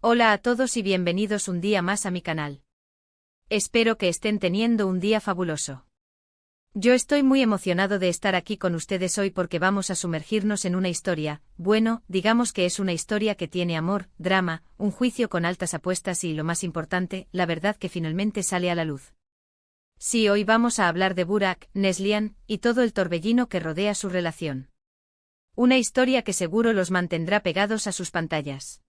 Hola a todos y bienvenidos un día más a mi canal. Espero que estén teniendo un día fabuloso. Yo estoy muy emocionado de estar aquí con ustedes hoy porque vamos a sumergirnos en una historia, bueno, digamos que es una historia que tiene amor, drama, un juicio con altas apuestas y, lo más importante, la verdad que finalmente sale a la luz. Sí, hoy vamos a hablar de Burak, Neslihan, y todo el torbellino que rodea su relación. Una historia que seguro los mantendrá pegados a sus pantallas.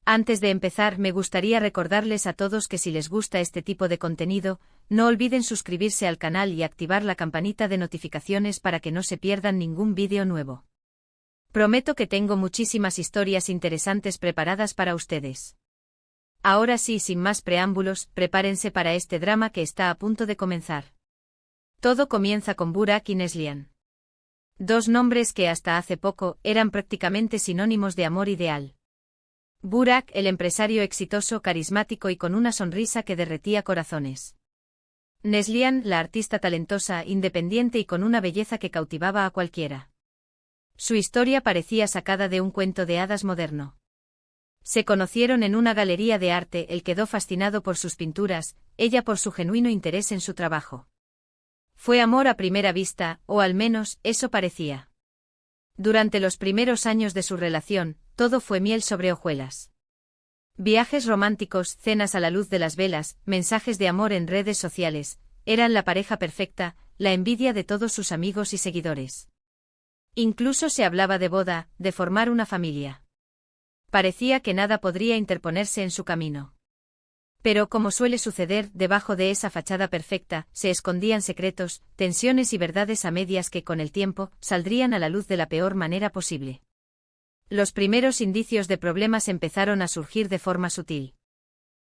Antes de empezar, me gustaría recordarles a todos que si les gusta este tipo de contenido, no olviden suscribirse al canal y activar la campanita de notificaciones para que no se pierdan ningún vídeo nuevo. Prometo que tengo muchísimas historias interesantes preparadas para ustedes. Ahora sí, sin más preámbulos, prepárense para este drama que está a punto de comenzar. Todo comienza con Burak y Neslihan. Dos nombres que hasta hace poco eran prácticamente sinónimos de amor ideal. Burak, el empresario exitoso, carismático y con una sonrisa que derretía corazones. Neslihan, la artista talentosa, independiente y con una belleza que cautivaba a cualquiera. Su historia parecía sacada de un cuento de hadas moderno. Se conocieron en una galería de arte, él quedó fascinado por sus pinturas, ella por su genuino interés en su trabajo. Fue amor a primera vista, o al menos, eso parecía. Durante los primeros años de su relación, todo fue miel sobre hojuelas. Viajes románticos, cenas a la luz de las velas, mensajes de amor en redes sociales, eran la pareja perfecta, la envidia de todos sus amigos y seguidores. Incluso se hablaba de boda, de formar una familia. Parecía que nada podría interponerse en su camino. Pero como suele suceder, debajo de esa fachada perfecta, se escondían secretos, tensiones y verdades a medias que con el tiempo, saldrían a la luz de la peor manera posible. Los primeros indicios de problemas empezaron a surgir de forma sutil.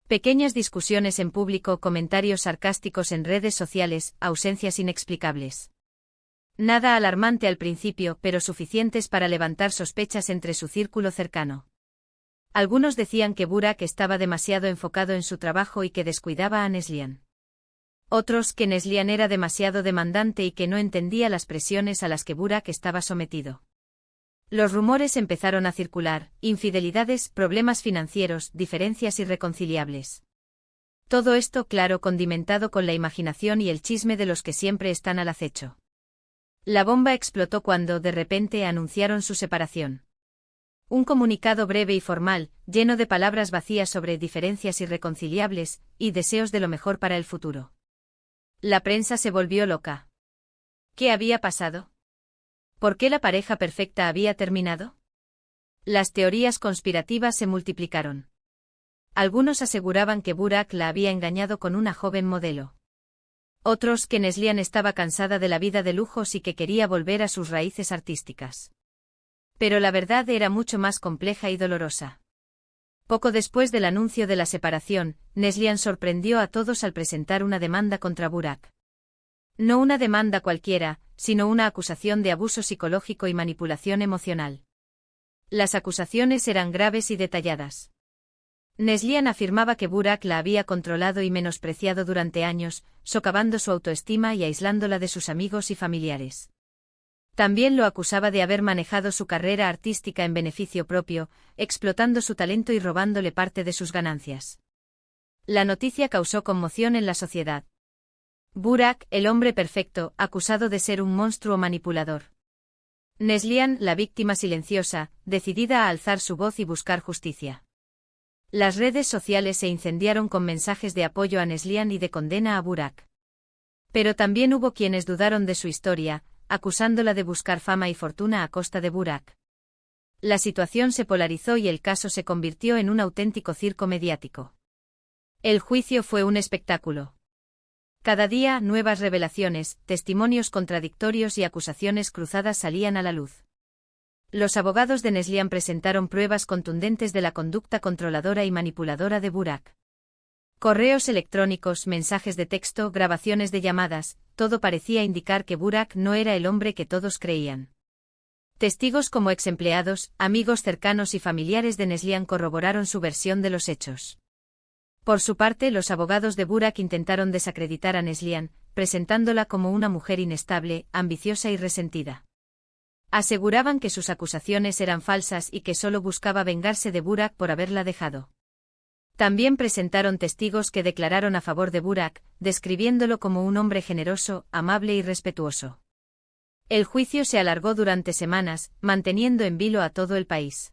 Pequeñas discusiones en público, comentarios sarcásticos en redes sociales, ausencias inexplicables. Nada alarmante al principio, pero suficientes para levantar sospechas entre su círculo cercano. Algunos decían que Burak estaba demasiado enfocado en su trabajo y que descuidaba a Neslihan. Otros que Neslihan era demasiado demandante y que no entendía las presiones a las que Burak estaba sometido. Los rumores empezaron a circular, infidelidades, problemas financieros, diferencias irreconciliables. Todo esto, claro, condimentado con la imaginación y el chisme de los que siempre están al acecho. La bomba explotó cuando, de repente, anunciaron su separación. Un comunicado breve y formal, lleno de palabras vacías sobre diferencias irreconciliables y deseos de lo mejor para el futuro. La prensa se volvió loca. ¿Qué había pasado? ¿Por qué la pareja perfecta había terminado? Las teorías conspirativas se multiplicaron. Algunos aseguraban que Burak la había engañado con una joven modelo. Otros que Neslihan estaba cansada de la vida de lujos y que quería volver a sus raíces artísticas. Pero la verdad era mucho más compleja y dolorosa. Poco después del anuncio de la separación, Neslihan sorprendió a todos al presentar una demanda contra Burak. No una demanda cualquiera, sino una acusación de abuso psicológico y manipulación emocional. Las acusaciones eran graves y detalladas. Neslihan afirmaba que Burak la había controlado y menospreciado durante años, socavando su autoestima y aislándola de sus amigos y familiares. También lo acusaba de haber manejado su carrera artística en beneficio propio, explotando su talento y robándole parte de sus ganancias. La noticia causó conmoción en la sociedad. Burak, el hombre perfecto, acusado de ser un monstruo manipulador. Neslihan, la víctima silenciosa, decidida a alzar su voz y buscar justicia. Las redes sociales se incendiaron con mensajes de apoyo a Neslihan y de condena a Burak. Pero también hubo quienes dudaron de su historia, acusándola de buscar fama y fortuna a costa de Burak. La situación se polarizó y el caso se convirtió en un auténtico circo mediático. El juicio fue un espectáculo. Cada día, nuevas revelaciones, testimonios contradictorios y acusaciones cruzadas salían a la luz. Los abogados de Neslihan presentaron pruebas contundentes de la conducta controladora y manipuladora de Burak. Correos electrónicos, mensajes de texto, grabaciones de llamadas, todo parecía indicar que Burak no era el hombre que todos creían. Testigos como exempleados, amigos cercanos y familiares de Neslihan corroboraron su versión de los hechos. Por su parte, los abogados de Burak intentaron desacreditar a Neslihan, presentándola como una mujer inestable, ambiciosa y resentida. Aseguraban que sus acusaciones eran falsas y que solo buscaba vengarse de Burak por haberla dejado. También presentaron testigos que declararon a favor de Burak, describiéndolo como un hombre generoso, amable y respetuoso. El juicio se alargó durante semanas, manteniendo en vilo a todo el país.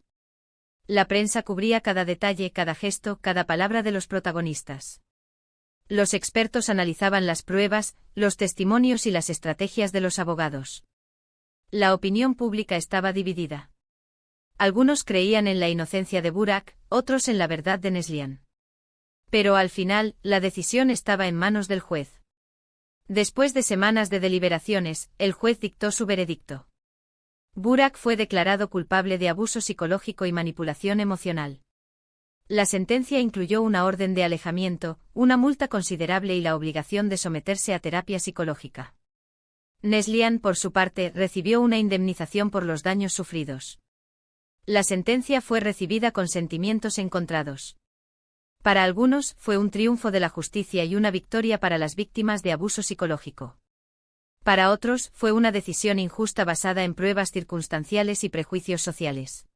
La prensa cubría cada detalle, cada gesto, cada palabra de los protagonistas. Los expertos analizaban las pruebas, los testimonios y las estrategias de los abogados. La opinión pública estaba dividida. Algunos creían en la inocencia de Burak, otros en la verdad de Neslihan. Pero al final, la decisión estaba en manos del juez. Después de semanas de deliberaciones, el juez dictó su veredicto. Burak fue declarado culpable de abuso psicológico y manipulación emocional. La sentencia incluyó una orden de alejamiento, una multa considerable y la obligación de someterse a terapia psicológica. Neslihan, por su parte, recibió una indemnización por los daños sufridos. La sentencia fue recibida con sentimientos encontrados. Para algunos, fue un triunfo de la justicia y una victoria para las víctimas de abuso psicológico. Para otros, fue una decisión injusta basada en pruebas circunstanciales y prejuicios sociales.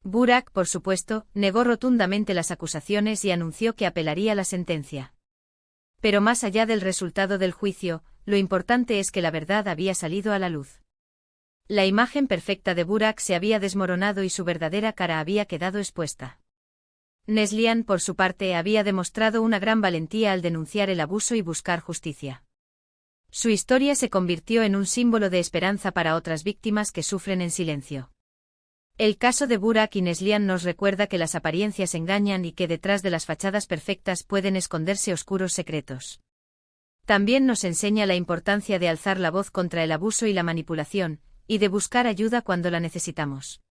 Burak, por supuesto, negó rotundamente las acusaciones y anunció que apelaría la sentencia. Pero más allá del resultado del juicio, lo importante es que la verdad había salido a la luz. La imagen perfecta de Burak se había desmoronado y su verdadera cara había quedado expuesta. Neslihan, por su parte, había demostrado una gran valentía al denunciar el abuso y buscar justicia. Su historia se convirtió en un símbolo de esperanza para otras víctimas que sufren en silencio. El caso de Burak y Neslihan nos recuerda que las apariencias engañan y que detrás de las fachadas perfectas pueden esconderse oscuros secretos. También nos enseña la importancia de alzar la voz contra el abuso y la manipulación, y de buscar ayuda cuando la necesitamos.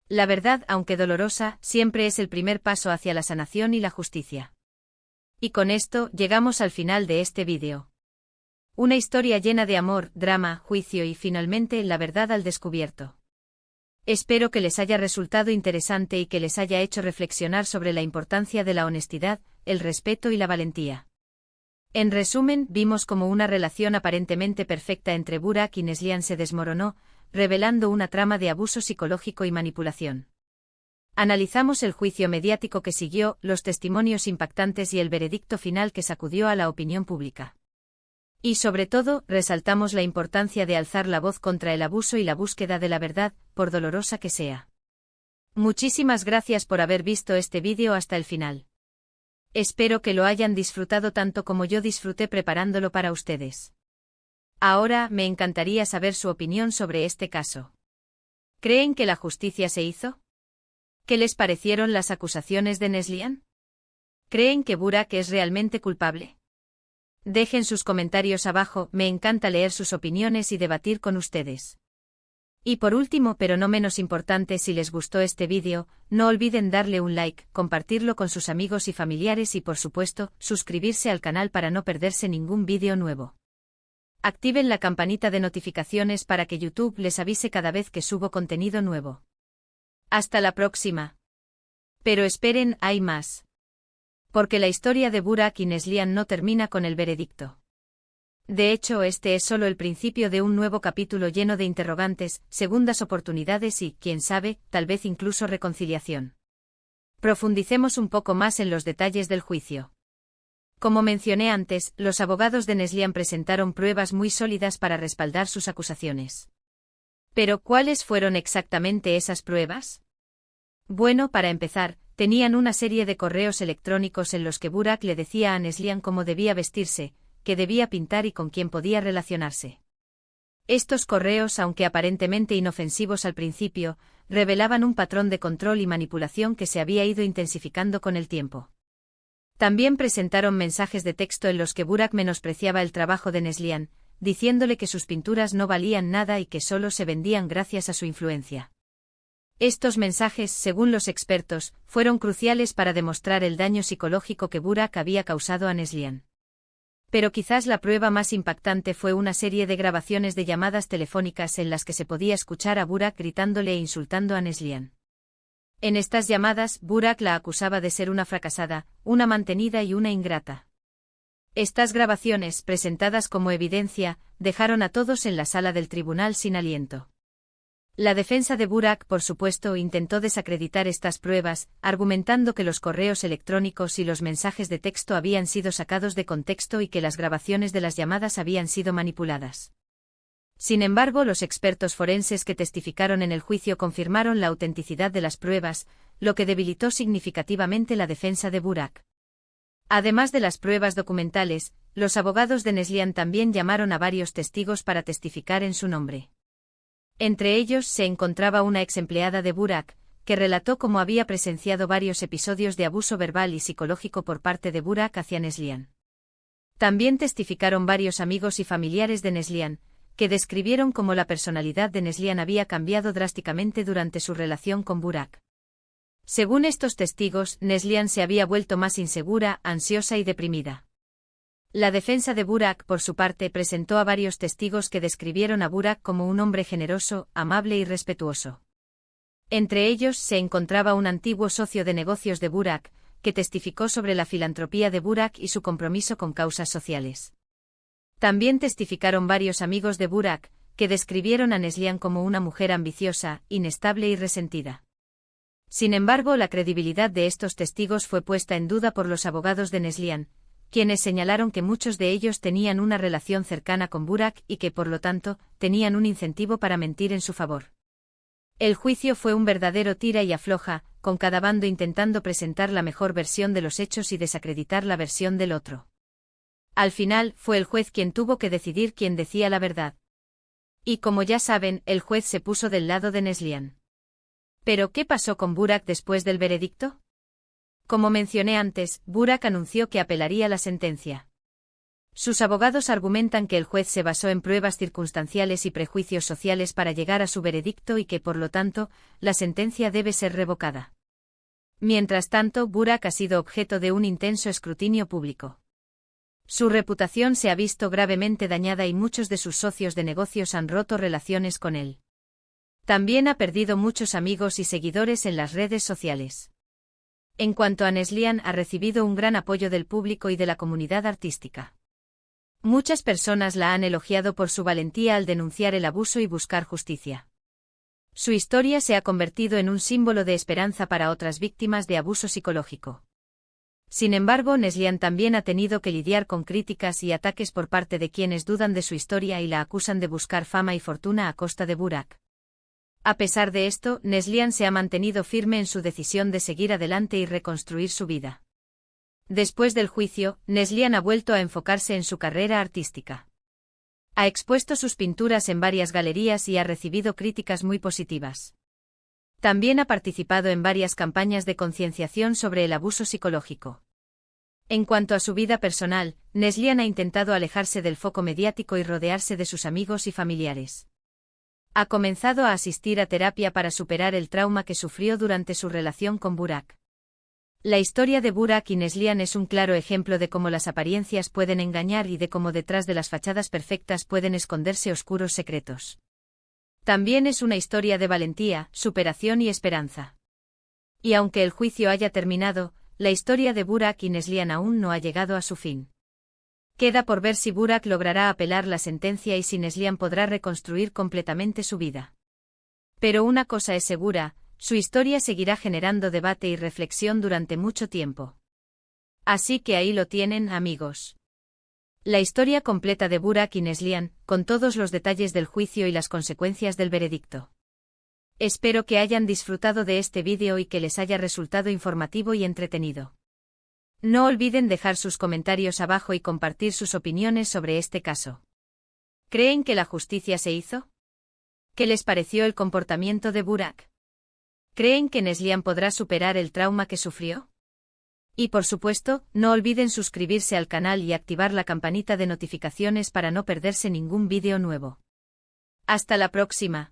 La verdad, aunque dolorosa, siempre es el primer paso hacia la sanación y la justicia. Y con esto, llegamos al final de este vídeo. Una historia llena de amor, drama, juicio y finalmente la verdad al descubierto. Espero que les haya resultado interesante y que les haya hecho reflexionar sobre la importancia de la honestidad, el respeto y la valentía. En resumen, vimos cómo una relación aparentemente perfecta entre Burak y Neslihan se desmoronó, revelando una trama de abuso psicológico y manipulación. Analizamos el juicio mediático que siguió, los testimonios impactantes y el veredicto final que sacudió a la opinión pública. Y sobre todo, resaltamos la importancia de alzar la voz contra el abuso y la búsqueda de la verdad, por dolorosa que sea. Muchísimas gracias por haber visto este vídeo hasta el final. Espero que lo hayan disfrutado tanto como yo disfruté preparándolo para ustedes. Ahora, me encantaría saber su opinión sobre este caso. ¿Creen que la justicia se hizo? ¿Qué les parecieron las acusaciones de Neslihan? ¿Creen que Burak es realmente culpable? Dejen sus comentarios abajo, me encanta leer sus opiniones y debatir con ustedes. Y por último, pero no menos importante, si les gustó este vídeo, no olviden darle un like, compartirlo con sus amigos y familiares y por supuesto, suscribirse al canal para no perderse ningún vídeo nuevo. Activen la campanita de notificaciones para que YouTube les avise cada vez que subo contenido nuevo. Hasta la próxima. Pero esperen, hay más. Porque la historia de Burak y Neslihan no termina con el veredicto. De hecho, este es solo el principio de un nuevo capítulo lleno de interrogantes, segundas oportunidades y, quién sabe, tal vez incluso reconciliación. Profundicemos un poco más en los detalles del juicio. Como mencioné antes, los abogados de Neslihan presentaron pruebas muy sólidas para respaldar sus acusaciones. ¿Pero cuáles fueron exactamente esas pruebas? Bueno, para empezar, tenían una serie de correos electrónicos en los que Burak le decía a Neslihan cómo debía vestirse, qué debía pintar y con quién podía relacionarse. Estos correos, aunque aparentemente inofensivos al principio, revelaban un patrón de control y manipulación que se había ido intensificando con el tiempo. También presentaron mensajes de texto en los que Burak menospreciaba el trabajo de Neslihan, diciéndole que sus pinturas no valían nada y que solo se vendían gracias a su influencia. Estos mensajes, según los expertos, fueron cruciales para demostrar el daño psicológico que Burak había causado a Neslihan. Pero quizás la prueba más impactante fue una serie de grabaciones de llamadas telefónicas en las que se podía escuchar a Burak gritándole e insultando a Neslihan. En estas llamadas, Burak la acusaba de ser una fracasada, una mantenida y una ingrata. Estas grabaciones, presentadas como evidencia, dejaron a todos en la sala del tribunal sin aliento. La defensa de Burak, por supuesto, intentó desacreditar estas pruebas, argumentando que los correos electrónicos y los mensajes de texto habían sido sacados de contexto y que las grabaciones de las llamadas habían sido manipuladas. Sin embargo, los expertos forenses que testificaron en el juicio confirmaron la autenticidad de las pruebas, lo que debilitó significativamente la defensa de Burak. Además de las pruebas documentales, los abogados de Neslihan también llamaron a varios testigos para testificar en su nombre. Entre ellos se encontraba una exempleada de Burak, que relató cómo había presenciado varios episodios de abuso verbal y psicológico por parte de Burak hacia Neslihan. También testificaron varios amigos y familiares de Neslihan, que describieron cómo la personalidad de Neslihan había cambiado drásticamente durante su relación con Burak. Según estos testigos, Neslihan se había vuelto más insegura, ansiosa y deprimida. La defensa de Burak, por su parte, presentó a varios testigos que describieron a Burak como un hombre generoso, amable y respetuoso. Entre ellos se encontraba un antiguo socio de negocios de Burak, que testificó sobre la filantropía de Burak y su compromiso con causas sociales. También testificaron varios amigos de Burak, que describieron a Neslihan como una mujer ambiciosa, inestable y resentida. Sin embargo, la credibilidad de estos testigos fue puesta en duda por los abogados de Neslihan, quienes señalaron que muchos de ellos tenían una relación cercana con Burak y que, por lo tanto, tenían un incentivo para mentir en su favor. El juicio fue un verdadero tira y afloja, con cada bando intentando presentar la mejor versión de los hechos y desacreditar la versión del otro. Al final, fue el juez quien tuvo que decidir quién decía la verdad. Y como ya saben, el juez se puso del lado de Neslihan. ¿Pero qué pasó con Burak después del veredicto? Como mencioné antes, Burak anunció que apelaría la sentencia. Sus abogados argumentan que el juez se basó en pruebas circunstanciales y prejuicios sociales para llegar a su veredicto y que, por lo tanto, la sentencia debe ser revocada. Mientras tanto, Burak ha sido objeto de un intenso escrutinio público. Su reputación se ha visto gravemente dañada y muchos de sus socios de negocios han roto relaciones con él. También ha perdido muchos amigos y seguidores en las redes sociales. En cuanto a Neslihan, ha recibido un gran apoyo del público y de la comunidad artística. Muchas personas la han elogiado por su valentía al denunciar el abuso y buscar justicia. Su historia se ha convertido en un símbolo de esperanza para otras víctimas de abuso psicológico. Sin embargo, Neslihan también ha tenido que lidiar con críticas y ataques por parte de quienes dudan de su historia y la acusan de buscar fama y fortuna a costa de Burak. A pesar de esto, Neslihan se ha mantenido firme en su decisión de seguir adelante y reconstruir su vida. Después del juicio, Neslihan ha vuelto a enfocarse en su carrera artística. Ha expuesto sus pinturas en varias galerías y ha recibido críticas muy positivas. También ha participado en varias campañas de concienciación sobre el abuso psicológico. En cuanto a su vida personal, Neslihan ha intentado alejarse del foco mediático y rodearse de sus amigos y familiares. Ha comenzado a asistir a terapia para superar el trauma que sufrió durante su relación con Burak. La historia de Burak y Neslihan es un claro ejemplo de cómo las apariencias pueden engañar y de cómo detrás de las fachadas perfectas pueden esconderse oscuros secretos. También es una historia de valentía, superación y esperanza. Y aunque el juicio haya terminado, la historia de Burak y Neslihan aún no ha llegado a su fin. Queda por ver si Burak logrará apelar la sentencia y si Neslihan podrá reconstruir completamente su vida. Pero una cosa es segura, su historia seguirá generando debate y reflexión durante mucho tiempo. Así que ahí lo tienen, amigos. La historia completa de Burak y Neslihan, con todos los detalles del juicio y las consecuencias del veredicto. Espero que hayan disfrutado de este vídeo y que les haya resultado informativo y entretenido. No olviden dejar sus comentarios abajo y compartir sus opiniones sobre este caso. ¿Creen que la justicia se hizo? ¿Qué les pareció el comportamiento de Burak? ¿Creen que Neslihan podrá superar el trauma que sufrió? Y por supuesto, no olviden suscribirse al canal y activar la campanita de notificaciones para no perderse ningún vídeo nuevo. Hasta la próxima.